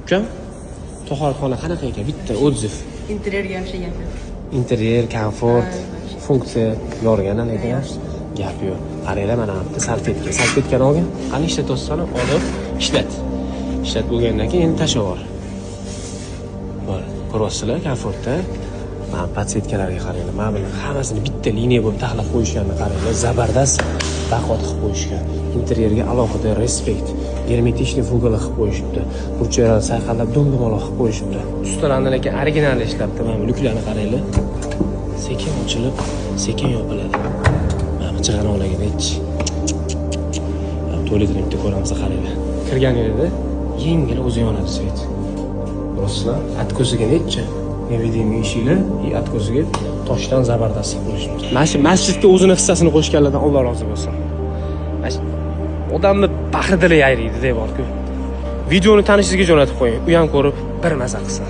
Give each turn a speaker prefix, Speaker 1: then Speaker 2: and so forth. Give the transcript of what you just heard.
Speaker 1: Ukam, to'xalxona qanaqa ekan? Bitta o'dziv.
Speaker 2: Interyerga ham gap yo'q.
Speaker 1: Interyer, komfort, funksiya yorgan lekin gap yo'q. Qaranglar, mana bu salfetka. Salfetkani olgan. Qani ishlatyapsan, olib ishlat. Ishlat bo'lgandan keyin endi tashlayver. Mana ko'ryapsizlar, komfortda. Mana podsetkalarga qaranglar. Mana buni hammasini bitta liniya bo'lib taxlab qo'yishganini qaranglar. Zabardast baqot qilib qo'yishgan. Interyerga alohida respekt. Germetichniy fugalar qilib qo'yishibdi. Burchaklarni sayqallab dum-dumaloq qilib qo'yishibdi. Ustalarni lekin original ishlabdi. Mana bu luklarni qaranglar. Sekin ochilib, sekin yopiladi. Mana bu chig'anoqlarga hech. Tualetni bitta ko'ramiz, qaranglar. Kirganingizda yengil o'zi yonadi svet. Rostlar, atko'ziga necha? Nevidimiy ishinglar, atko'ziga toshdan zabardast qo'yishibdi. Mana shu masjidga o'zini hissasini qo'shganlardan Alloh rozi bo'lsin. Odamni bahri dili yayraydi, deyvorku. Videoni tanishingizga jo'natib qo'ying. U ham ko'rib bir maza qilsin.